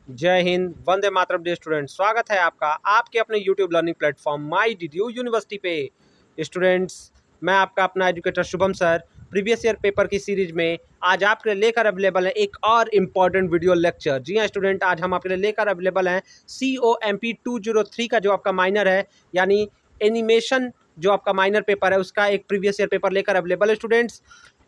जय Hind, Vande Mataram dear student. स्वागत है आपका आपके अपने यूट्यूब लर्निंग प्लेटफॉर्म माई डीडीयू यूनिवर्सिटी पे। स्टूडेंट्स, मैं आपका अपना educator Shubham sir previous year paper की सीरीज में आज आपके लिए लेकर अवेलेबल है एक और इम्पॉर्टेंट वीडियो लेक्चर। जी हाँ स्टूडेंट, आज हम आपके लिए लेकर अवेलेबल हैं COMP 203 का जो आपका माइनर है, यानी एनिमेशन जो आपका माइनर पेपर है, उसका एक प्रीवियस ईयर पेपर लेकर अवेलेबल है। स्टूडेंट्स,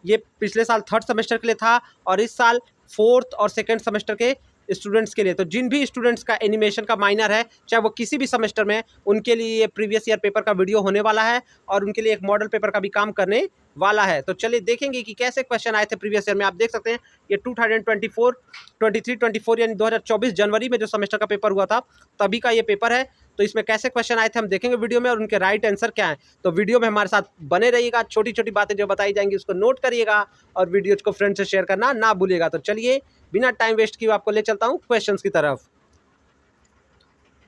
ये पिछले साल 3rd सेमेस्टर के लिए था और इस साल 4th और 2nd सेमेस्टर के स्टूडेंट्स के लिए। तो जिन भी स्टूडेंट्स का एनिमेशन का माइनर है, चाहे वो किसी भी सेमेस्टर में, उनके लिए ये प्रीवियस ईयर पेपर का वीडियो होने वाला है और उनके लिए एक मॉडल पेपर का भी काम करने वाला है। तो चलिए देखेंगे कि कैसे क्वेश्चन आए थे प्रीवियस ईयर में। आप देख सकते हैं ये 2023-24 यानी 2024 जनवरी में जो सेमेस्टर का पेपर हुआ था तभी का ये पेपर है। तो इसमें कैसे क्वेश्चन आए थे हम देखेंगे वीडियो में और उनके राइट आंसर क्या है। तो वीडियो में हमारे साथ बने रहिएगा, छोटी छोटी बातें जो बताई जाएंगी उसको नोट करिएगा और वीडियो को फ्रेंड से शेयर करना ना भूलिएगा। तो चलिए बिना टाइम वेस्ट किए आपको ले चलता हूँ क्वेश्चंस की तरफ।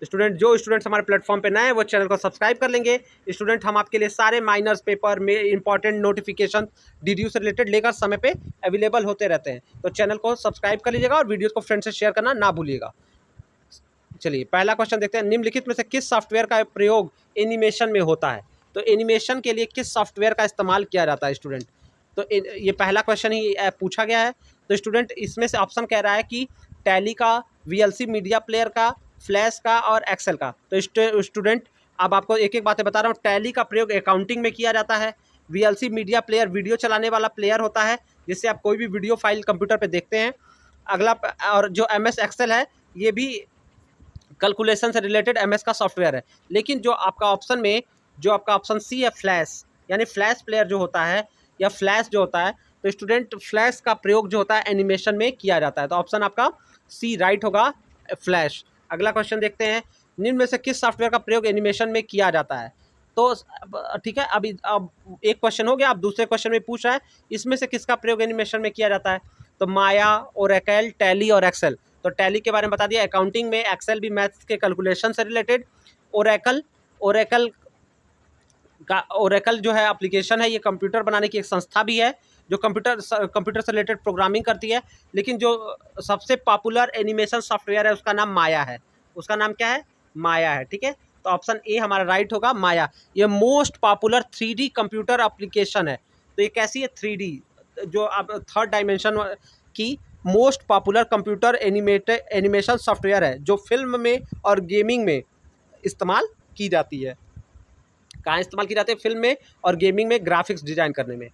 जो स्टूडेंट्स हमारे प्लेटफॉर्म पे नए हैं वो चैनल को सब्सक्राइब कर लेंगे। स्टूडेंट, हम आपके लिए सारे माइनर्स पेपर में इंपॉर्टेंट नोटिफिकेशन डीडीयू से रिलेटेड लेकर समय पे अवेलेबल होते रहते हैं। तो चैनल को सब्सक्राइब कर लीजिएगा और वीडियो को फ्रेंड से शेयर करना ना भूलिएगा। चलिए पहला क्वेश्चन देखते हैं। निम्नलिखित में से किस सॉफ्टवेयर का प्रयोग एनिमेशन में होता है? तो एनिमेशन के लिए किस सॉफ्टवेयर का इस्तेमाल किया जाता है स्टूडेंट? तो ये पहला क्वेश्चन ही पूछा गया है। तो स्टूडेंट, इसमें से ऑप्शन कह रहा है कि टैली का, VLC मीडिया प्लेयर का, फ्लैश का और एक्सेल का। तो स्टूडेंट, अब आपको एक एक बातें बता रहा हूँ। टैली का प्रयोग अकाउंटिंग में किया जाता है। VLC मीडिया प्लेयर वीडियो चलाने वाला प्लेयर होता है जिससे आप कोई भी वीडियो फाइल कंप्यूटर पर देखते हैं। अगला, और जो MS एक्सेल है ये भी कैलकुलेशन से रिलेटेड MS का सॉफ्टवेयर है। लेकिन जो आपका ऑप्शन C है, फ्लैश, यानी फ्लैश प्लेयर जो होता है या फ्लैश जो होता है, तो स्टूडेंट फ्लैश का प्रयोग जो होता है एनिमेशन में किया जाता है। तो ऑप्शन आपका C राइट होगा, फ्लैश। अगला क्वेश्चन देखते हैं। निम्न में से किस सॉफ्टवेयर का प्रयोग एनिमेशन में किया जाता है? तो ठीक है, अब एक क्वेश्चन हो गया। अब दूसरे क्वेश्चन में पूछ रहा है इसमें से किसका प्रयोग एनिमेशन में किया जाता है? तो माया, ओरेकल, टैली और एक्सेल। तो टैली के बारे में बता दिया, अकाउंटिंग में, एक्सेल भी मैथ्स के कैलकुलेशन से रिलेटेड। ओरेकल जो है एप्लीकेशन है, ये कंप्यूटर बनाने की एक संस्था भी है जो कंप्यूटर से रिलेटेड प्रोग्रामिंग करती है। लेकिन जो सबसे पॉपुलर एनिमेशन सॉफ्टवेयर है उसका नाम माया है। उसका नाम क्या है? माया है। ठीक है, तो ऑप्शन ए हमारा राइट होगा, माया। ये most popular 3D computer application है। तो ये कैसी है? 3D, जो अब 3rd डायमेंशन की most popular computer animation software है जो फिल्म में और गेमिंग में इस्तेमाल की जाती है। कहाँ इस्तेमाल की जाती है? फिल्म में और गेमिंग में, ग्राफिक्स डिजाइन करने में।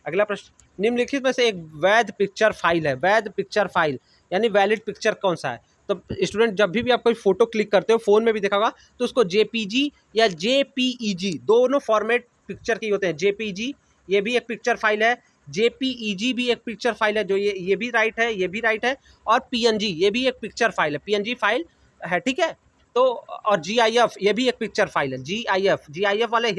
अगला प्रश्न, निम्नलिखित में से एक वैध पिक्चर फाइल है। वैध पिक्चर फाइल यानी वैलिड पिक्चर कौन सा है? तो स्टूडेंट, जब भी आप कोई फोटो क्लिक करते हो, फोन में भी देखा होगा, तो उसको JPG या JPEG दोनों फॉर्मेट पिक्चर के होते हैं। JPG ये भी एक पिक्चर फाइल है, JPEG भी एक पिक्चर फाइल है, जो ये भी राइट है, ये भी राइट है। और PNG ये भी एक पिक्चर फाइल है, PNG फाइल है। ठीक है, तो और GIF ये भी एक पिक्चर फाइल है। GIF वाले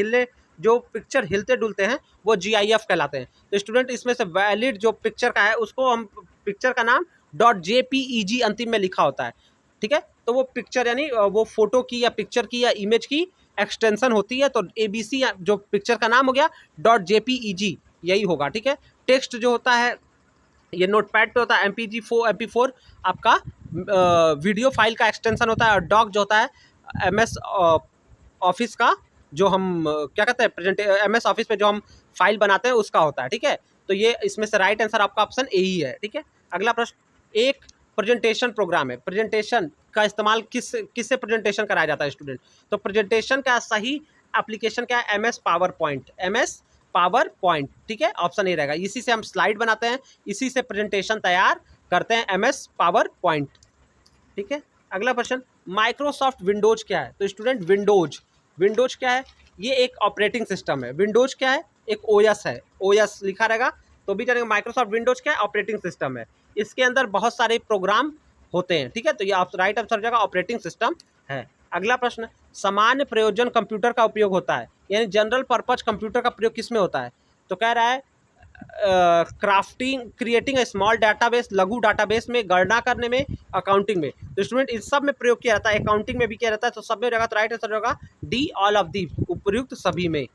जो पिक्चर हिलते डुलते हैं वो GIF कहलाते हैं। तो स्टूडेंट, इसमें से वैलिड जो पिक्चर का है उसको हम, पिक्चर का नाम .jpeg अंतिम में लिखा होता है। ठीक है, तो वो पिक्चर यानी वो फोटो की या पिक्चर की या इमेज की एक्सटेंशन होती है। तो ABC जो पिक्चर का नाम हो गया .jpeg यही होगा। ठीक है, टेक्स्ट जो होता है ये नोटपैड पे होता है। MP4 आपका वीडियो फाइल का एक्सटेंशन होता है। और डॉक जो होता है MS ऑफिस का, जो हम क्या कहते हैं, MS ऑफिस पे जो हम फाइल बनाते हैं उसका होता है। ठीक है, तो ये इसमें से राइट आंसर आपका ऑप्शन ए ही है। ठीक है, अगला प्रश्न, एक प्रेजेंटेशन प्रोग्राम है, प्रेजेंटेशन का इस्तेमाल किससे प्रेजेंटेशन कराया जाता है स्टूडेंट? तो प्रेजेंटेशन का सही एप्लीकेशन क्या है? MS power point. ठीक है, ऑप्शन ए रहेगा। इसी से हम स्लाइड बनाते हैं, इसी से प्रेजेंटेशन तैयार करते हैं, MS पावर पॉइंट। ठीक है, अगला प्रश्न, माइक्रोसॉफ्ट विंडोज क्या है? तो स्टूडेंट, विंडोज क्या है? ये एक ऑपरेटिंग सिस्टम है। विंडोज क्या है? एक OS है। OS लिखा रहेगा तो भी जानेंगे। माइक्रोसॉफ्ट विंडोज क्या है? ऑपरेटिंग सिस्टम है। इसके अंदर बहुत सारे प्रोग्राम होते हैं। ठीक है, तो ये राइट आंसर हो जाएगा, ऑपरेटिंग सिस्टम है। अगला प्रश्न, सामान्य प्रयोजन कंप्यूटर का उपयोग होता है, यानी जनरल पर्पज कंप्यूटर का प्रयोग किसमें होता है? तो कह रहा है क्रिएटिंग ए स्मॉल डाटाबेस, लघु डाटाबेस में, गणना करने में, अकाउंटिंग में। तो स्टूडेंट, इस सब में प्रयोग किया जाता है, अकाउंटिंग में भी किया जाता है। तो सब में रहेगा, तो राइट आंसर होगा D, ऑल ऑफ दी, उपयुक्त सभी में।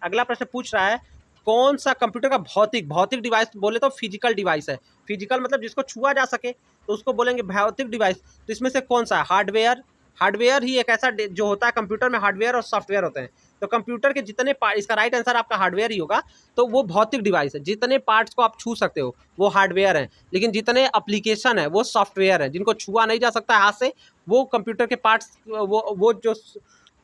अगला प्रश्न पूछ रहा है कौन सा कंप्यूटर का भौतिक डिवाइस बोले तो फिजिकल डिवाइस है। फिजिकल मतलब जिसको छुआ जा सके तो उसको बोलेंगे भौतिक डिवाइस। तो इसमें से कौन सा है? हार्डवेयर ही एक ऐसा जो होता है कंप्यूटर में, हार्डवेयर और सॉफ्टवेयर होते हैं। तो कंप्यूटर के जितने पार्ट, इसका राइट आंसर आपका हार्डवेयर ही होगा। तो वो भौतिक डिवाइस है, जितने पार्ट्स को आप छू सकते हो वो हार्डवेयर है, लेकिन जितने एप्लीकेशन है वो सॉफ्टवेयर है, जिनको छुआ नहीं जा सकता हाथ से, वो कंप्यूटर के पार्ट्स, वो जो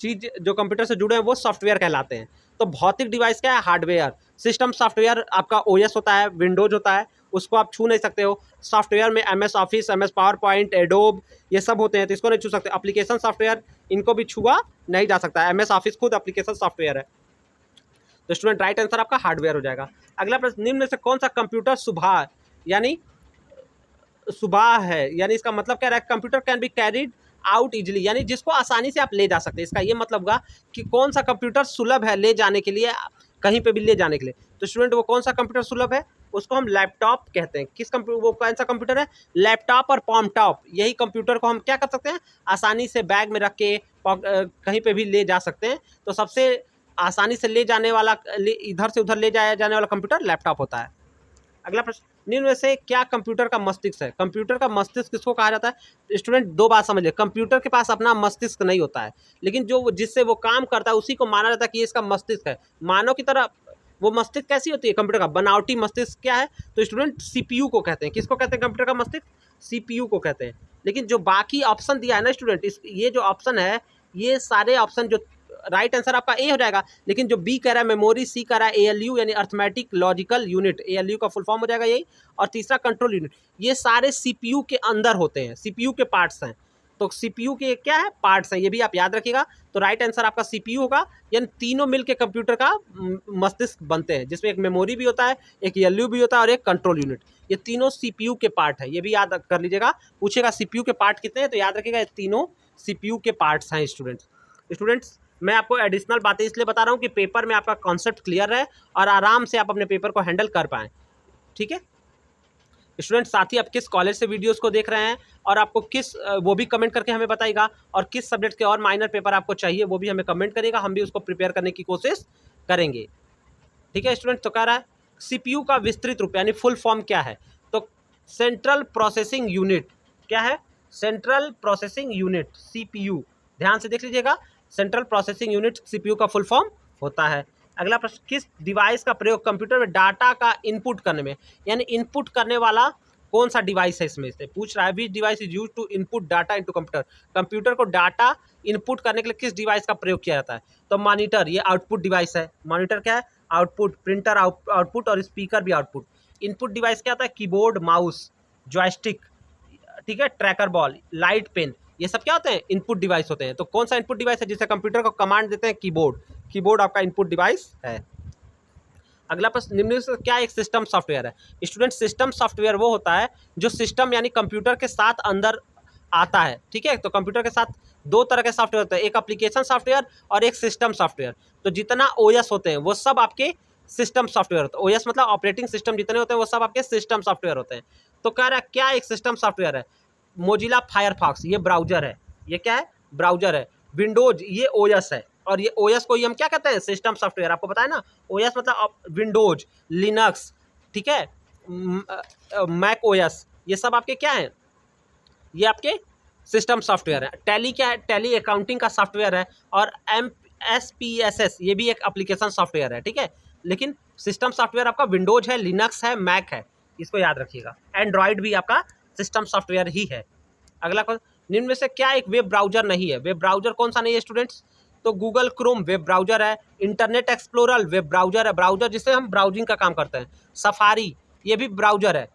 चीज जो कंप्यूटर से जुड़े हैं वो सॉफ्टवेयर कहलाते हैं। तो भौतिक डिवाइस क्या है? हार्डवेयर। सिस्टम सॉफ्टवेयर आपका ओएस होता है, विंडोज होता है, उसको आप छू नहीं सकते हो। सॉफ्टवेयर में MS office, MS power point, adobe, ये सब होते हैं, तो इसको नहीं छू सकते। एप्लीकेशन सॉफ्टवेयर, इनको भी छुआ नहीं जा सकता। एमएस ऑफिस खुद एप्लीकेशन सॉफ्टवेयर है। तो स्टूडेंट राइट आंसर आपका हार्डवेयर हो जाएगा। अगला प्रश्न, निम्न में से कौन सा कंप्यूटर सुबह है, यानी इसका मतलब क्या है? Computer can be carried out easily, यानी जिसको आसानी से आप ले जा सकते हैं। इसका ये मतलब होगा कि कौन सा कंप्यूटर सुलभ है ले जाने के लिए, कहीं पे भी ले जाने के लिए। तो स्टूडेंट वो कौन सा कंप्यूटर सुलभ है? उसको हम लैपटॉप कहते हैं। वो कौन सा कंप्यूटर है? लैपटॉप और पॉमटॉप, यही कंप्यूटर को हम क्या कर सकते हैं? आसानी से बैग में रख के कहीं पे भी ले जा सकते हैं। तो सबसे आसानी से ले जाने वाला, इधर से उधर ले जाया जाने वाला कंप्यूटर लैपटॉप होता है। अगला प्रश्न, निम्न में से क्या कंप्यूटर का मस्तिष्क है? कंप्यूटर का मस्तिष्क किसको कहा जाता है? स्टूडेंट दो बात समझ लिया, कंप्यूटर के पास अपना मस्तिष्क नहीं होता है, लेकिन जो जिससे वो काम करता है उसी को माना जाता है कि ये इसका मस्तिष्क है। मानव की तरह वो मस्तिष्क कैसी होती है कंप्यूटर का? बनावटी मस्तिष्क क्या है? तो स्टूडेंट सीपीयू को कहते हैं। किसको कहते हैं कंप्यूटर का मस्तिष्क? सीपीयू को कहते हैं। लेकिन जो बाकी ऑप्शन दिया है ना स्टूडेंट, ये जो ऑप्शन है, ये सारे ऑप्शन जो राइट आंसर आपका ए हो जाएगा, लेकिन जो बी कह रहा है मेमोरी, सी कह रहा है एएलयू यानी अर्थमेटिक लॉजिकल यूनिट, एएलयू का फुल फॉर्म हो जाएगा यही, और तीसरा कंट्रोल यूनिट, ये सारे सीपीयू के अंदर होते हैं, सीपीयू के पार्ट्स हैं। तो सीपीयू के क्या है? पार्ट्स हैं, ये भी आप याद रखिएगा। तो राइट आंसर आपका सीपीयू होगा, यानी तीनों मिलकर कंप्यूटर का मस्तिष्क बनते हैं, जिसमें एक मेमोरी भी होता है, एक एएलयू भी होता है और एक कंट्रोल यूनिट। ये तीनों सीपीयू के पार्ट है, ये भी याद कर लीजिएगा। पूछेगा सीपीयू के पार्ट कितने हैं, तो याद रखिएगा ये तीनों सीपीयू के पार्ट्स हैं। स्टूडेंट्स मैं आपको एडिशनल बातें इसलिए बता रहा हूँ कि पेपर में आपका कॉन्सेप्ट क्लियर रहे और आराम से आप अपने पेपर को हैंडल कर पाएँ। ठीक है स्टूडेंट, साथ ही आप किस कॉलेज से वीडियोस को देख रहे हैं और आपको किस, वो भी कमेंट करके हमें बताइएगा, और किस सब्जेक्ट के और माइनर पेपर आपको चाहिए वो भी हमें कमेंट करिएगा, हम भी उसको प्रिपेयर करने की कोशिश करेंगे। ठीक है स्टूडेंट, तो कह रहा है सीपीयू का विस्तृत रूप यानी फुल फॉर्म क्या है? तो सेंट्रल प्रोसेसिंग यूनिट। क्या है? Central processing unit, CPU. ध्यान से देख लीजिएगा, सेंट्रल प्रोसेसिंग यूनिट सीपीयू का फुल फॉर्म होता है। अगला प्रश्न, किस डिवाइस का प्रयोग कंप्यूटर में डाटा का इनपुट करने में, यानी इनपुट करने वाला कौन सा डिवाइस है? इसमें से पूछ रहा है, which device is use to input data into computer. Computer को डाटा इनपुट करने के लिए किस डिवाइस का प्रयोग किया जाता है? तो मॉनिटर, ये आउटपुट डिवाइस है। मॉनिटर क्या है? आउटपुट। प्रिंटर आउटपुट और स्पीकर भी आउटपुट। इनपुट डिवाइस क्या होता है? कीबोर्ड, माउस, जॉयस्टिक, ठीक है, ट्रैकर बॉल, लाइट पेन, ये सब क्या होते हैं? इनपुट डिवाइस होते हैं। तो कौन सा इनपुट डिवाइस है जिससे कंप्यूटर को कमांड देते हैं? कीबोर्ड। कीबोर्ड आपका इनपुट डिवाइस है। अगला प्रश्न, निम्न से क्या एक सिस्टम सॉफ्टवेयर है? स्टूडेंट सिस्टम सॉफ्टवेयर वो होता है जो सिस्टम यानी कंप्यूटर के साथ अंदर आता है। ठीक है, तो कंप्यूटर के साथ दो तरह के सॉफ्टवेयर होते हैं, एक एप्लीकेशन सॉफ्टवेयर और एक सिस्टम सॉफ्टवेयर। तो जितना ओएस होते हैं वो सब आपके सिस्टम सॉफ्टवेयर होते हैं। ओएस मतलब ऑपरेटिंग सिस्टम जितने होते हैं वो सब आपके सिस्टम सॉफ्टवेयर होते हैं। तो कह रहा है क्या एक सिस्टम सॉफ्टवेयर है? मोजिला फायरफॉक्स, ये ब्राउजर है। ये क्या है? ब्राउजर है। विंडोज, ये ओएस है, और ये ओएस को ही हम क्या कहते हैं? System software. आपको पता है ना, ओएस मतलब विंडोज, लिनक्स, ठीक है, मैक ओएस, ये सब आपके क्या हैं? ये आपके सिस्टम सॉफ्टवेयर है। टैली क्या है? टैली अकाउंटिंग का सॉफ्टवेयर है, और MSPSS ये भी एक एप्लीकेशन सॉफ्टवेयर है। ठीक है, लेकिन सिस्टम सॉफ्टवेयर आपका विंडोज है, लिनक्स है, मैक है, इसको याद रखिएगा। एंड्रॉयड भी आपका सिस्टम सॉफ्टवेयर ही है। अगला क्वेश्चन, निम्न में से क्या एक वेब ब्राउजर नहीं है? वेब ब्राउजर कौन सा नहीं है स्टूडेंट्स? तो गूगल क्रोम वेब ब्राउजर है, इंटरनेट एक्सप्लोरर वेब ब्राउजर है, ब्राउजर जिससे हम ब्राउजिंग का काम करते हैं। सफारी, ये भी ब्राउजर है।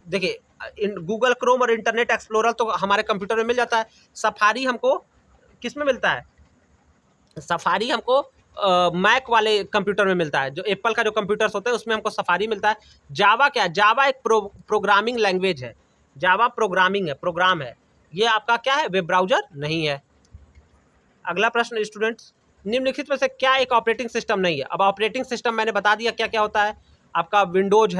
देखिए, गूगल क्रोम और इंटरनेट एक्सप्लोरर तो हमारे कंप्यूटर में मिल जाता है, सफारी हमको किस में मिलता है? सफारी हमको मैक वाले कंप्यूटर में मिलता है, जो एप्पल का जो कंप्यूटर्स होते हैं उसमें हमको सफारी मिलता है। जावा क्या है? जावा एक प्रोग्रामिंग लैंग्वेज है, जावा प्रोग्रामिंग है, प्रोग्राम है। ये आपका क्या है? वेब ब्राउजर नहीं है। अगला प्रश्न स्टूडेंट्स, निम्नलिखित में से क्या एक ऑपरेटिंग सिस्टम नहीं है? अब ऑपरेटिंग सिस्टम मैंने बता दिया क्या क्या होता है। आपका विंडोज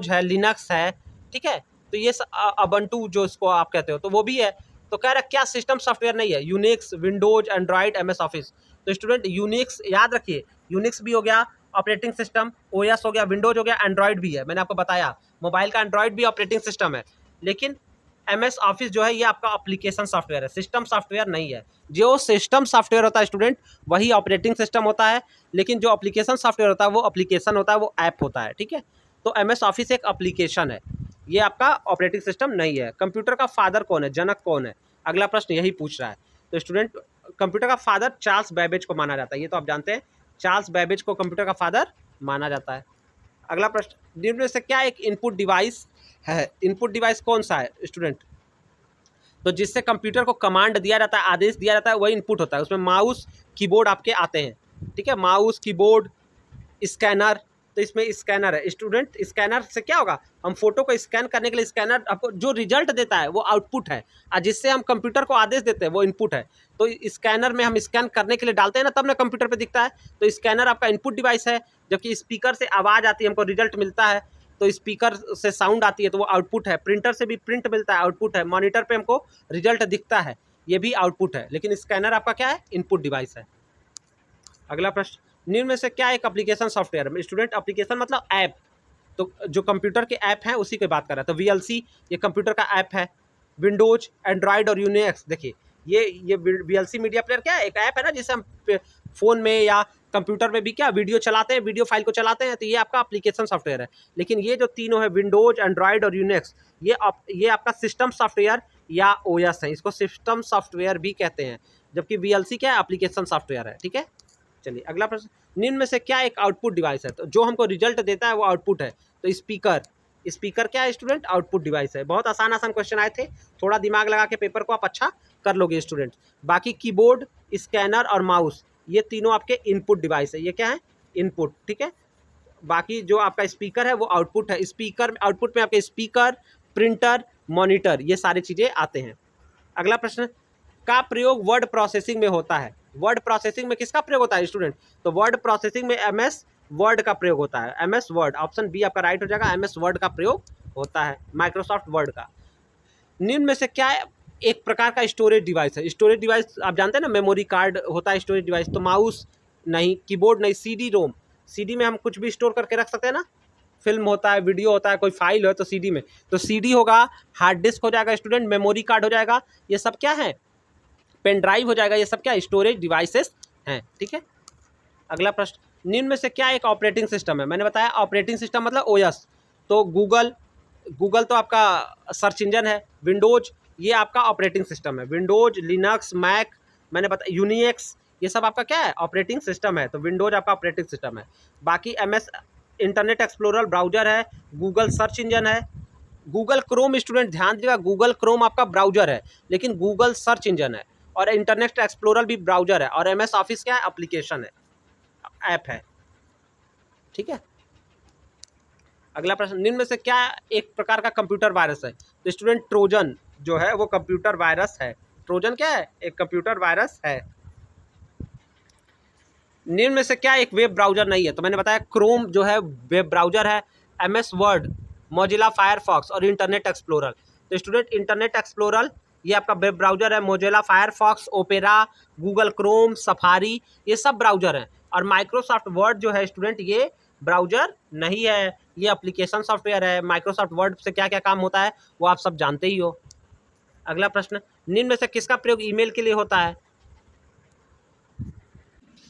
है, लिनक्स है, ठीक है, तो ये अबंटू जो इसको आप कहते हो तो वो भी है। तो कह रहा है क्या सिस्टम सॉफ्टवेयर नहीं है? Unix, Windows, Android, MS office. तो स्टूडेंट यूनिक्स याद रखिए, यूनिक्स भी हो गया ऑपरेटिंग सिस्टम, ओएस हो गया, विंडोज हो गया, एंड्रॉयड भी है। मैंने आपको बताया मोबाइल का एंड्रॉयड भी ऑपरेटिंग सिस्टम है, लेकिन एमएस ऑफिस जो है ये आपका एप्लीकेशन सॉफ्टवेयर है, सिस्टम सॉफ्टवेयर नहीं है। जो सिस्टम सॉफ्टवेयर होता है स्टूडेंट वही ऑपरेटिंग सिस्टम होता है, लेकिन जो एप्लीकेशन सॉफ्टवेयर होता है वो एप्लीकेशन होता है, वो ऐप होता है, ठीक है। तो एमएस ऑफिस एक एप्लीकेशन है, ये आपका ऑपरेटिंग सिस्टम नहीं है। कंप्यूटर का फादर कौन है, जनक कौन है, अगला प्रश्न यही पूछ रहा है। तो स्टूडेंट कंप्यूटर का फादर चार्ल्स बेबेज को माना जाता है, ये तो आप जानते हैं, चार्ल्स बेबेज को कंप्यूटर का फादर माना जाता है। अगला प्रश्न, निम्न में से क्या एक इनपुट डिवाइस है, इनपुट डिवाइस कौन सा है स्टूडेंट? तो जिससे कंप्यूटर को कमांड दिया जाता है, आदेश दिया जाता है, वही इनपुट होता है। उसमें माउस कीबोर्ड आपके आते हैं, ठीक है, माउस कीबोर्ड स्कैनर। तो इसमें स्कैनर है स्टूडेंट, स्कैनर से क्या होगा, हम फोटो को स्कैन करने के लिए स्कैनर आपको जो रिजल्ट देता है वो आउटपुट है, और जिससे हम कंप्यूटर को आदेश देते हैं वो इनपुट है। तो स्कैनर में हम स्कैन करने के लिए डालते हैं ना, तब ना कंप्यूटर पे दिखता है। तो स्कैनर आपका इनपुट डिवाइस है, जबकि स्पीकर से आवाज़ आती है, हमको रिजल्ट मिलता है, तो स्पीकर से साउंड आती है तो वो आउटपुट है। प्रिंटर से भी प्रिंट मिलता है, आउटपुट है। मॉनिटर पे हमको रिजल्ट दिखता है, ये भी आउटपुट है। लेकिन स्कैनर आपका क्या है, इनपुट डिवाइस है। अगला प्रश्न, निम्न में से क्या एक एप्लीकेशन सॉफ्टवेयर है? स्टूडेंट एप्लीकेशन मतलब ऐप, तो जो कंप्यूटर के ऐप हैं उसी की बात कर रहा है। तो वीएलसी ये कंप्यूटर का ऐप है। विंडोज, एंड्रॉयड और यूनिक्स, देखिए ये वीएलसी मीडिया प्लेयर क्या है, एक ऐप है ना, जिससे हम फ़ोन में या कंप्यूटर में भी क्या वीडियो चलाते हैं, वीडियो फाइल को चलाते हैं, तो ये आपका एप्लीकेशन सॉफ्टवेयर है। लेकिन ये जो तीनों है, विंडोज, एंड्रॉयड और यूनिक्स, ये आपका सिस्टम सॉफ्टवेयर या ओएस है, इसको सिस्टम सॉफ्टवेयर भी कहते हैं। जबकि वीएलसी क्या है, एप्लीकेशन सॉफ्टवेयर है, ठीक है। चलिए अगला प्रश्न, निम्न में से क्या एक आउटपुट डिवाइस है? तो जो हमको रिजल्ट देता है वो आउटपुट है। तो स्पीकर क्या है स्टूडेंट, आउटपुट डिवाइस है। बहुत आसान क्वेश्चन आए थे, थोड़ा दिमाग लगा के पेपर को आप अच्छा कर लोगे स्टूडेंट। बाकी कीबोर्ड, स्कैनर और माउस ये तीनों आपके इनपुट डिवाइस है, ये क्या है, इनपुट, ठीक है। बाकी जो आपका स्पीकर है वो आउटपुट है। स्पीकर आउटपुट में आपके स्पीकर, प्रिंटर, मॉनिटर ये सारी चीज़ें आते हैं। अगला प्रश्न, का प्रयोग वर्ड प्रोसेसिंग में होता है? वर्ड प्रोसेसिंग में किसका प्रयोग होता है स्टूडेंट? तो वर्ड प्रोसेसिंग में एमएस वर्ड का प्रयोग होता है। एमएस वर्ड, ऑप्शन बी आपका राइट हो जाएगा, एमएस वर्ड का प्रयोग होता है, माइक्रोसॉफ्ट वर्ड का। निम्न में से क्या एक प्रकार का स्टोरेज डिवाइस है? स्टोरेज डिवाइस आप जानते हैं ना, मेमोरी कार्ड होता है स्टोरेज डिवाइस। तो माउस नहीं, कीबोर्ड नहीं, सीडी रोम, सीडी में हम कुछ भी स्टोर करके रख सकते हैं ना, फिल्म होता है, वीडियो होता है, कोई फाइल हो तो सीडी में, तो सीडी होगा, हार्ड डिस्क हो जाएगा स्टूडेंट, मेमोरी कार्ड हो जाएगा, ये सब क्या है, पेन ड्राइव हो जाएगा, ये सब क्या स्टोरेज डिवाइसेस हैं, ठीक है। अगला प्रश्न, निम्न में से क्या एक ऑपरेटिंग सिस्टम है? मैंने बताया ऑपरेटिंग सिस्टम मतलब ओएस। तो गूगल तो आपका सर्च इंजन है। विंडोज ये आपका ऑपरेटिंग सिस्टम है। विंडोज, लिनक्स, मैक, मैंने बताया यूनिक्स, ये सब आपका क्या है, ऑपरेटिंग सिस्टम है। तो विंडोज आपका ऑपरेटिंग सिस्टम है। बाकी एमएस इंटरनेट एक्सप्लोरर ब्राउजर है। गूगल सर्च इंजन है। गूगल क्रोम स्टूडेंट ध्यान दीजिएगा, गूगल क्रोम आपका ब्राउजर है, लेकिन गूगल सर्च इंजन है। और इंटरनेट एक्सप्लोरर भी ब्राउजर है। और एमएस ऑफिस क्या है, एप्लीकेशन है, ऐप है, ठीक है। अगला प्रश्न, निम्न में से क्या एक प्रकार का कंप्यूटर वायरस है? तो स्टूडेंट ट्रोजन जो है वो कंप्यूटर वायरस है। ट्रोजन क्या है, एक कंप्यूटर वायरस है। निम्न में से क्या एक वेब ब्राउजर नहीं है? तो मैंने बताया क्रोम जो है वेब ब्राउजर है, एमएस वर्ड, मोजिला फायरफॉक्स और इंटरनेट एक्सप्लोरर। तो स्टूडेंट इंटरनेट एक्सप्लोरर ये आपका वेब ब्राउजर है। Mozilla Firefox, opera, Google Chrome, safari ये सब ब्राउजर हैं। और माइक्रोसॉफ्ट वर्ड जो है स्टूडेंट ये ब्राउजर नहीं है, ये एप्लीकेशन सॉफ्टवेयर है। माइक्रोसॉफ्ट वर्ड से क्या क्या काम होता है वो आप सब जानते ही हो। अगला प्रश्न, निम्न में से किसका प्रयोग ईमेल के लिए होता है?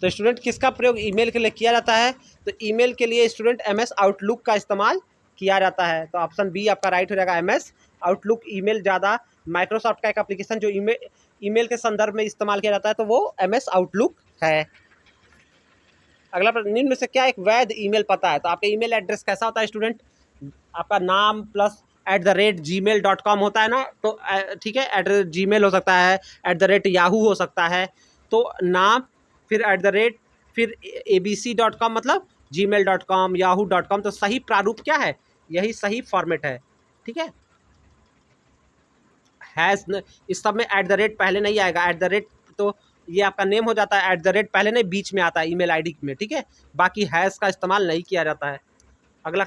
तो स्टूडेंट किसका प्रयोग ईमेल के लिए किया जाता है? तो ईमेल के लिए स्टूडेंट एमएस आउटलुक का इस्तेमाल किया जाता है। तो ऑप्शन बी आपका राइट हो जाएगा, एमएस आउटलुक। ईमेल ज़्यादा माइक्रोसॉफ्ट का एक एप्लीकेशन जो ईमेल के संदर्भ में इस्तेमाल किया जाता है तो वो एमएस आउटलुक है। अगला प्रश्न, निम्न में से क्या एक वैध ईमेल पता है? तो आपका ईमेल एड्रेस कैसा होता है स्टूडेंट? आपका नाम प्लस @gmail.com होता है ना, तो ठीक है, @gmail हो सकता है, @yahoo हो सकता है। तो नाम फिर फिर abc.com मतलब gmail.com, yahoo.com। तो सही प्रारूप क्या है, यही सही फॉर्मेट है, ठीक है। हैश इस सब में पहले नहीं आएगा। तो ये आपका नेम हो जाता है, पहले नहीं बीच में आता है ईमेल आईडी में, ठीक है। बाकी हैश का इस्तेमाल नहीं किया जाता है। अगला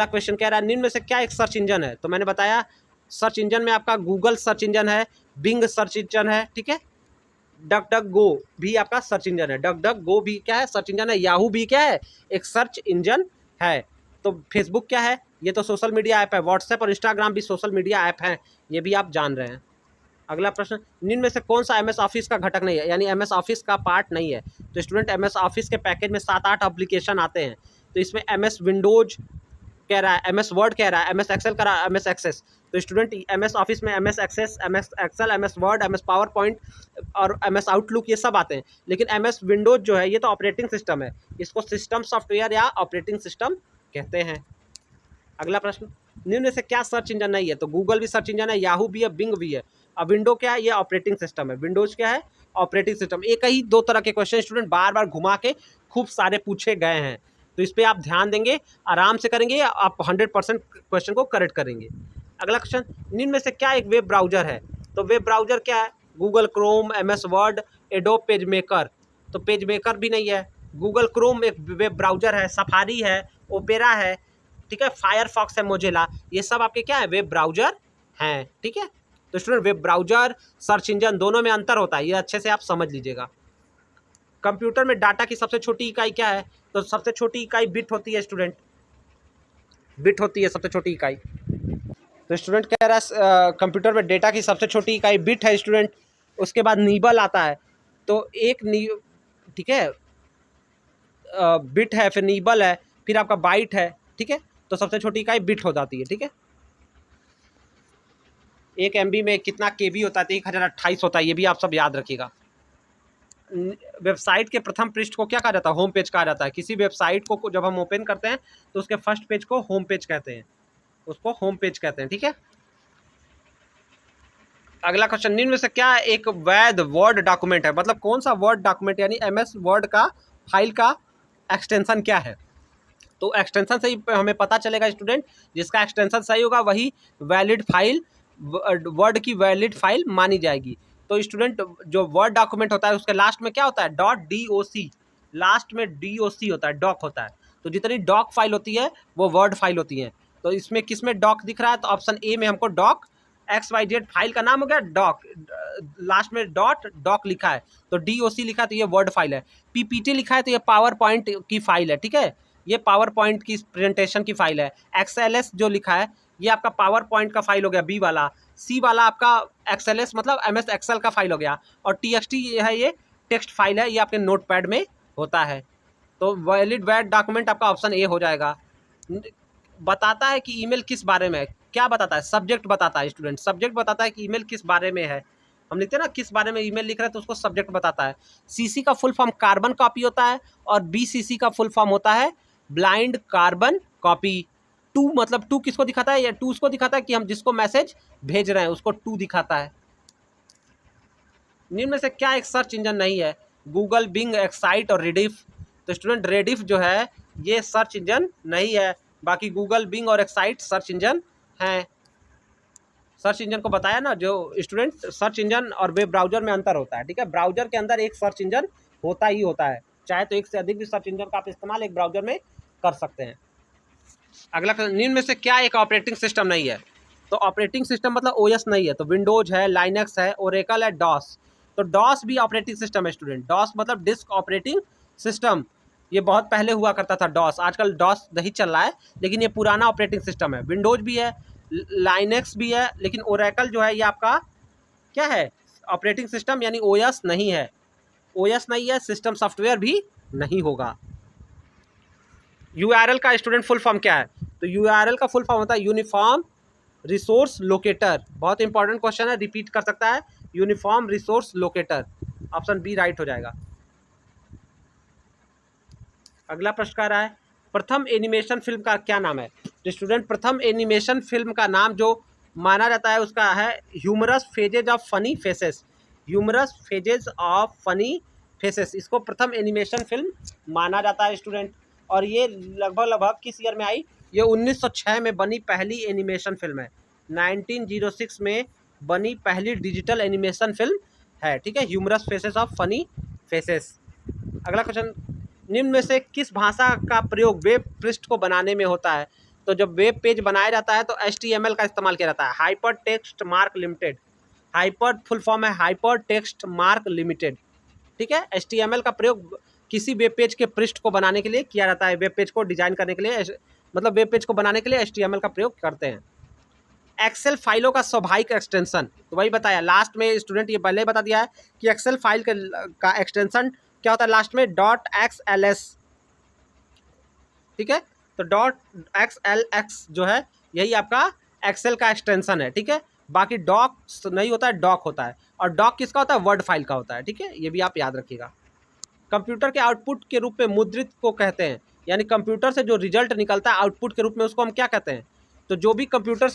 क्वेश्चन कह रहा है, निम्न में से क्या एक सर्च इंजन है? तो मैंने बताया सर्च इंजन में आपका गूगल सर्च इंजन है, बिंग सर्च इंजन है, ठीक है। डक डक गो भी आपका सर्च इंजन है, डक डक गो भी क्या है, सर्च इंजन है। याहू भी क्या है, एक सर्च इंजन है। तो फेसबुक क्या है, ये तो सोशल मीडिया ऐप है। व्हाट्सएप और इंस्टाग्राम भी सोशल मीडिया ऐप हैं, ये भी आप जान रहे हैं। अगला प्रश्न, निम्न में से कौन सा एमएस ऑफिस का घटक नहीं है, यानी एमएस ऑफिस का पार्ट नहीं है। तो स्टूडेंट एमएस ऑफिस के पैकेज में 7-8 एप्लीकेशन आते हैं। तो इसमें एमएस विंडोज कह रहा है, एमएस वर्ड कह रहा है, एमएस एक्सेल कह रहा है, एमएस एक्सेस। तो स्टूडेंट एमएस ऑफिस में MS Access, MS Excel, MS Word, MS power point और एमएस आउटलुक ये सब आते हैं। लेकिन एमएस विंडोज जो है ये तो ऑपरेटिंग सिस्टम है, इसको सिस्टम सॉफ्टवेयर या ऑपरेटिंग सिस्टम कहते हैं। अगला प्रश्न, निम्न से क्या सर्च इंजन नहीं है। तो गूगल भी सर्च इंजन है, याहू भी है, बिंग भी है। अब विंडो क्या है, ये ऑपरेटिंग सिस्टम है। विंडोज क्या है, ऑपरेटिंग सिस्टम। एक ही दो तरह के क्वेश्चन स्टूडेंट बार बार घुमा के खूब सारे पूछे गए हैं, तो इस पर आप ध्यान देंगे, आराम से करेंगे, आप 100% क्वेश्चन को करेक्ट करेंगे। अगला क्वेश्चन, निम्न में से क्या एक वेब ब्राउजर है। तो वेब ब्राउजर क्या है, Google Chrome, MS word, adobe page maker. तो पेज मेकर भी नहीं है। गूगल क्रोम एक वेब ब्राउजर है, सफारी है, ओपेरा है, ठीक है, फायरफॉक्स है, मोजिला, ये सब आपके क्या है, वेब ब्राउजर हैं। ठीक है, तो student web browser search engine दोनों में अंतर होता है, ये अच्छे से आप समझ लीजिएगा। कंप्यूटर में डाटा की सबसे छोटी इकाई क्या है। तो सबसे छोटी इकाई बिट होती है स्टूडेंट, बिट होती है सबसे छोटी इकाई। तो स्टूडेंट कह रहा है कंप्यूटर में डेटा की सबसे छोटी इकाई बिट है स्टूडेंट। उसके बाद नीबल आता है, तो ठीक है, बिट है, फिर नीबल है, फिर आपका बाइट है। ठीक है, तो सबसे छोटी इकाई बिट हो जाती है। ठीक है, 1 MB में कितना KB होता है, 1028 होता है, ये भी आप सब याद रखिएगा। वेबसाइट के प्रथम पृष्ठ को क्या कहा जाता है, होम पेज कहा जाता है। किसी वेबसाइट को जब हम ओपन करते हैं तो उसके फर्स्ट पेज को होम पेज कहते हैं, उसको होम पेज कहते हैं। ठीक है, अगला क्वेश्चन, निम्न में से क्या एक वैध वर्ड डॉक्यूमेंट है। मतलब कौन सा वर्ड डॉक्यूमेंट, यानी एमएस वर्ड का फाइल का एक्सटेंशन क्या है। तो एक्सटेंशन से ही हमें पता चलेगा स्टूडेंट, जिसका एक्सटेंशन सही होगा वही वैलिड फाइल, वर्ड की वैलिड फाइल मानी जाएगी। तो स्टूडेंट जो वर्ड डॉक्यूमेंट होता है उसके लास्ट में क्या होता है, .doc, लास्ट में DOC होता है, डॉक होता है। तो जितनी डॉक फाइल होती है वो वर्ड फाइल होती है। तो इसमें किस में डॉक दिख रहा है, तो ऑप्शन ए में हमको डॉक, XYZ फाइल का नाम हो गया डॉक, लास्ट में डॉक लिखा है तो DOC लिखा है तो ये वर्ड फाइल है। PPT लिखा है तो ये पावर पॉइंट की फाइल है। ठीक है, ये पावर पॉइंट की प्रेजेंटेशन की फाइल है। XLS जो लिखा है ये आपका पावर पॉइंट का फाइल हो गया, B वाला। C वाला आपका XLS मतलब MS एक्सेल का फाइल हो गया। और TXT है, ये टेक्स्ट फाइल है, ये आपके नोट पैड में होता है। तो वैलिड वर्ड डॉक्यूमेंट आपका ऑप्शन ए हो जाएगा। बताता है कि ईमेल किस बारे में है, क्या बताता है, सब्जेक्ट बताता है स्टूडेंट, सब्जेक्ट बताता है कि ईमेल किस बारे में है। हम लिखते हैं ना किस बारे में ईमेल लिख रहे हैं तो उसको सब्जेक्ट बताता है। CC का फुल फॉर्म कार्बन कॉपी होता है और BCC का फुल फॉर्म होता है ब्लाइंड कार्बन कॉपी। टू मतलब टू किसको दिखाता है, या टू उसको दिखाता है कि हम जिसको मैसेज भेज रहे हैं उसको टू दिखाता है। निम्न में से क्या एक सर्च इंजन नहीं है, गूगल, बिंग, एक्साइट और रेडिफ। तो स्टूडेंट रेडिफ जो है ये सर्च इंजन नहीं है, बाकी गूगल, बिंग और एक्साइट सर्च इंजन हैं। सर्च इंजन को बताया ना जो स्टूडेंट, सर्च इंजन और वेब ब्राउजर में अंतर होता है। ठीक है, ब्राउजर के अंदर एक सर्च इंजन होता ही होता है, चाहे तो एक से अधिक भी सर्च इंजन का आप इस्तेमाल एक ब्राउजर में कर सकते हैं। अगला, निम्न में से क्या एक ऑपरेटिंग सिस्टम नहीं है। तो ऑपरेटिंग सिस्टम मतलब OS नहीं है, तो विंडोज है, लाइनक्स है, ओरेकल है, डॉस। तो डॉस भी ऑपरेटिंग सिस्टम है स्टूडेंट, डॉस मतलब डिस्क ऑपरेटिंग सिस्टम। ये बहुत पहले हुआ करता था डॉस, आजकल डॉस नहीं चल रहा है, लेकिन ये पुराना ऑपरेटिंग सिस्टम है। विंडोज भी है, लाइनक्स भी है, लेकिन ओरेकल जो है ये आपका क्या है, ऑपरेटिंग सिस्टम यानी OS नहीं है। OS नहीं है, सिस्टम सॉफ्टवेयर भी नहीं होगा। URL का स्टूडेंट फुल फॉर्म क्या है। तो URL का फुल फॉर्म होता है यूनिफॉर्म रिसोर्स लोकेटर। बहुत इंपॉर्टेंट क्वेश्चन है, रिपीट कर सकता है, uniform resource locator. Option B right हो जाएगा। अगला प्रश्न आ रहा है, प्रथम एनिमेशन फिल्म का क्या नाम है। तो स्टूडेंट प्रथम एनिमेशन फिल्म का नाम जो माना जाता है उसका है humorous phases of funny faces, humorous phases of funny faces, इसको प्रथम एनिमेशन फिल्म माना जाता है स्टूडेंट। और ये लगभग किस ईयर में आई, ये 1906 में बनी पहली एनिमेशन फिल्म है, 1906 में बनी पहली डिजिटल एनिमेशन फिल्म है। ठीक है, humorous faces of funny faces. अगला क्वेश्चन, निम्न में से किस भाषा का प्रयोग वेब पृष्ठ को बनाने में होता है। तो जब वेब पेज बनाया जाता है तो HTML का इस्तेमाल किया जाता है, hyper text mark limited. Hyper full form है हाइपर टेक्स्ट मार्क लिमिटेड, ठीक है। HTML का प्रयोग किसी वेब पेज के पृष्ठ को बनाने के लिए किया जाता है, वेब पेज को डिजाइन करने के लिए, मतलब वेब पेज को बनाने के लिए HTML का प्रयोग करते हैं। एक्सेल फाइलों का स्वाभाविक एक्सटेंशन, तो वही बताया लास्ट में स्टूडेंट, ये पहले बता दिया है कि एक्सेल फाइल का एक्सटेंशन क्या होता है लास्ट में, .xls, ठीक है। तो .xlx जो है यही आपका एक्सेल का एक्सटेंशन है, ठीक है। बाकी डॉक नहीं होता है, डॉक होता है, और डॉक किसका होता है, वर्ड फाइल का होता है, ठीक है। ये भी आप याद रखिएगा। कंप्यूटर के आउटपुट के रूप में मुद्रित को कहते हैं, यानी कंप्यूटर से जो रिजल्ट निकलता है आउटपुट के रूप में उसको हम क्या कहते हैं, तो जो भी कंप्यूटर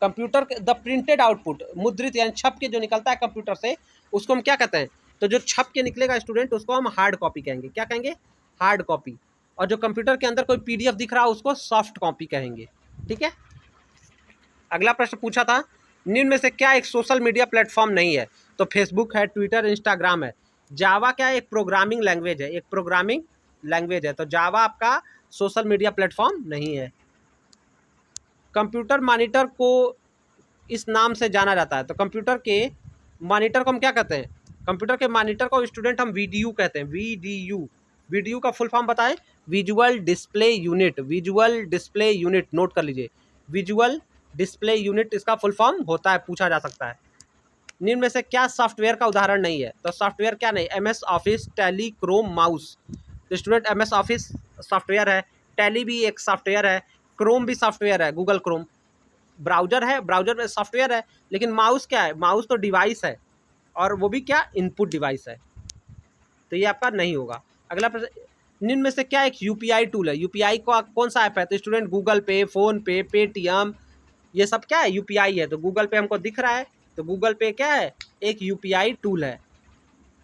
द प्रिंटेड आउटपुट मुद्रित यानी छप के जो निकलता है कंप्यूटर से उसको हम क्या कहते हैं, तो जो छप के निकलेगा स्टूडेंट उसको हम हार्ड कॉपी कहेंगे, क्या कहेंगे, हार्ड कॉपी। और जो कंप्यूटर के अंदर कोई PDF दिख रहा है उसको सॉफ्ट कॉपी कहेंगे, ठीक है। अगला प्रश्न पूछा था, निम्न में से क्या एक सोशल मीडिया प्लेटफॉर्म नहीं है, तो फेसबुक है, ट्विटर, इंस्टाग्राम है। जावा क्या है, एक प्रोग्रामिंग लैंग्वेज है, एक प्रोग्रामिंग लैंग्वेज है, तो जावा आपका सोशल मीडिया प्लेटफॉर्म नहीं है। कंप्यूटर मॉनिटर को इस नाम से जाना जाता है, तो कंप्यूटर के मॉनिटर को हम क्या कहते हैं, कंप्यूटर के मॉनिटर को स्टूडेंट हम VDU कहते हैं, VDU। VDU का फुल फॉर्म बताएं, visual display unit, visual display unit, note कर लीजिए, विजुअल डिस्प्ले यूनिट इसका फुल फॉर्म होता है, पूछा जा सकता है। निम्न में से क्या सॉफ्टवेयर का उदाहरण नहीं है, तो सॉफ्टवेयर क्या नहीं, MS office, tally, Chrome, mouse. तो स्टूडेंट MS ऑफिस सॉफ्टवेयर है, टैली भी एक सॉफ्टवेयर है, क्रोम भी सॉफ्टवेयर है, गूगल क्रोम ब्राउजर है, ब्राउजर में सॉफ्टवेयर है, लेकिन माउस क्या है, माउस तो डिवाइस है, और वो भी क्या, इनपुट डिवाइस है, तो ये आपका नहीं होगा। अगला प्रश्न, निम्न में से क्या एक UPI टूल है, UPI का कौन सा ऐप है, तो स्टूडेंट गूगल पे, फोन पे, पेटीएम, ये सब क्या है, UPI है। तो गूगल पे हमको दिख रहा है, तो गूगल पे क्या है, एक UPI टूल है,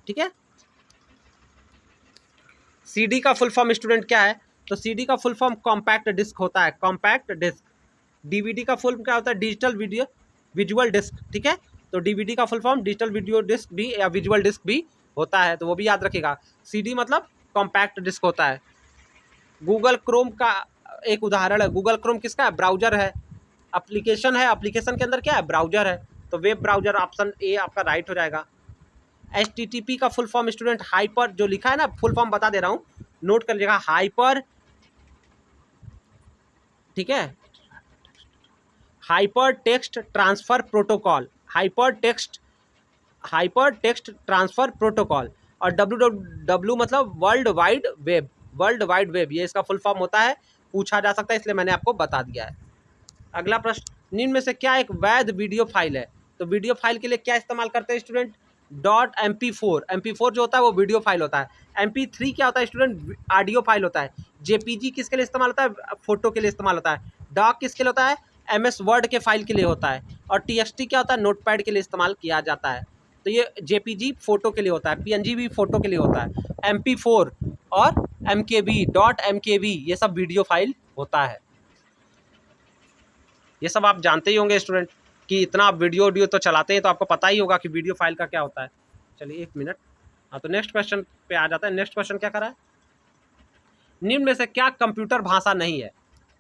ठीक है। CD का फुल फॉर्म स्टूडेंट क्या है, तो CD का फुल फॉर्म कॉम्पैक्ट डिस्क होता है, कॉम्पैक्ट डिस्क। DVD का फुल क्या होता है, डिजिटल वीडियो विजुअल डिस्क, ठीक है। तो DVD का full form digital video disc भी या विजुअल डिस्क भी होता है, तो वो भी याद रखिएगा। CD मतलब कॉम्पैक्ट डिस्क होता है। गूगल क्रोम का एक उदाहरण है, गूगल क्रोम किसका है, ब्राउजर है, एप्लीकेशन है, एप्लीकेशन के अंदर क्या है, ब्राउजर है, तो वेब ब्राउजर, ऑप्शन ए आपका राइट हो जाएगा। HTTP का फुल फॉर्म स्टूडेंट हाइपर, जो लिखा है ना फुल फॉर्म बता दे रहा हूँ, नोट कर लीजिएगा, हाइपर, ठीक है, hyper text transfer protocol, hyper text transfer protocol. और WWW मतलब world wide web, world wide web, ये इसका फुल फॉर्म होता है, पूछा जा सकता है, इसलिए मैंने आपको बता दिया है। अगला प्रश्न, निम्न में से क्या एक वैध वीडियो फाइल है, तो वीडियो फाइल के लिए क्या इस्तेमाल करते हैं स्टूडेंट, .mp4, MP4 जो होता है वो वीडियो फाइल होता है। MP3 क्या होता है स्टूडेंट, ऑडियो फाइल होता है। JPG किसके लिए इस्तेमाल होता है, फोटो के लिए इस्तेमाल होता है। डॉक किसके लिए होता है, MS वर्ड के फाइल के लिए होता है। और TXT क्या होता है, नोटपैड के लिए इस्तेमाल किया जाता है। तो ये JPG फोटो के लिए होता है, PNG भी फोटो के लिए होता है। MP4 और MKB, .mkb ये सब वीडियो फाइल होता है। ये सब आप जानते ही होंगे स्टूडेंट कि इतना आप वीडियो तो चलाते हैं, तो आपको पता ही होगा कि वीडियो फाइल का क्या होता है। चलिए एक मिनट, हाँ तो नेक्स्ट क्वेश्चन पे आ जाता है। नेक्स्ट क्वेश्चन क्या करा है, निम्न में से क्या कंप्यूटर भाषा नहीं है,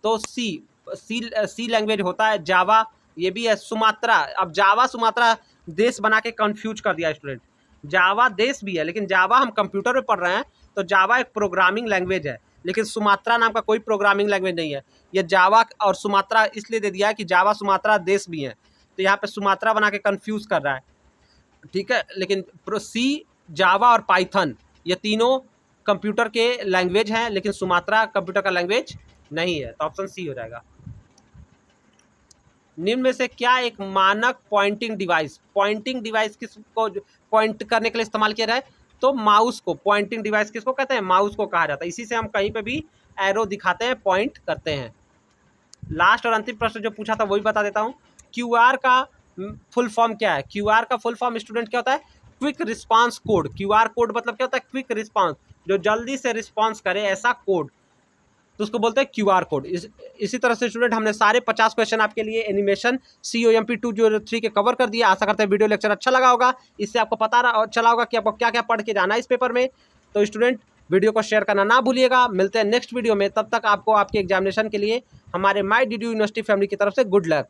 तो सी लैंग्वेज होता है, जावा ये भी है, सुमात्रा। अब जावा सुमात्रा देश बना के कंफ्यूज कर दिया स्टूडेंट, जावा देश भी है लेकिन जावा हम कंप्यूटर में पढ़ रहे हैं, तो जावा एक प्रोग्रामिंग लैंग्वेज है, लेकिन सुमात्रा नाम का कोई प्रोग्रामिंग लैंग्वेज नहीं है। ये जावा और सुमात्रा इसलिए दे दिया है कि जावा सुमात्रा देश भी है, तो यहाँ पे सुमात्रा बना के कंफ्यूज कर रहा है, ठीक है। लेकिन सी, जावा और पाइथन ये तीनों कंप्यूटर के लैंग्वेज हैं, लेकिन सुमात्रा कंप्यूटर का लैंग्वेज नहीं है, तो ऑप्शन सी हो जाएगा। निम्न में से क्या एक मानक पॉइंटिंग डिवाइस किसको पॉइंट करने के लिए इस्तेमाल किया जाए, तो माउस को। पॉइंटिंग डिवाइस किसको कहते हैं, माउस को कहा जाता है, इसी से हम कहीं पे भी एरो दिखाते हैं, पॉइंट करते हैं। लास्ट और अंतिम प्रश्न जो पूछा था वही बता देता हूँ, QR का फुल फॉर्म क्या है। QR का फुल फॉर्म स्टूडेंट क्या होता है, quick response code. QR code मतलब क्या होता है, क्विक रिस्पांस, जो जल्दी से रिस्पांस करे ऐसा कोड, तो उसको बोलते हैं QR कोड। इसी तरह से स्टूडेंट हमने सारे 50 क्वेश्चन आपके लिए एनिमेशन COMP 203 के कवर कर दिए। आशा करते हैं वीडियो लेक्चर अच्छा लगा होगा, इससे आपको पता चला होगा कि आपको क्या क्या पढ़ के जाना है इस पेपर में। तो स्टूडेंट वीडियो को शेयर करना ना भूलिएगा। मिलते हैं नेक्स्ट वीडियो में, तब तक आपको आपके एग्जामिनेशन के लिए हमारे MyDDU यूनिवर्सिटी फैमिली की तरफ से गुड लक।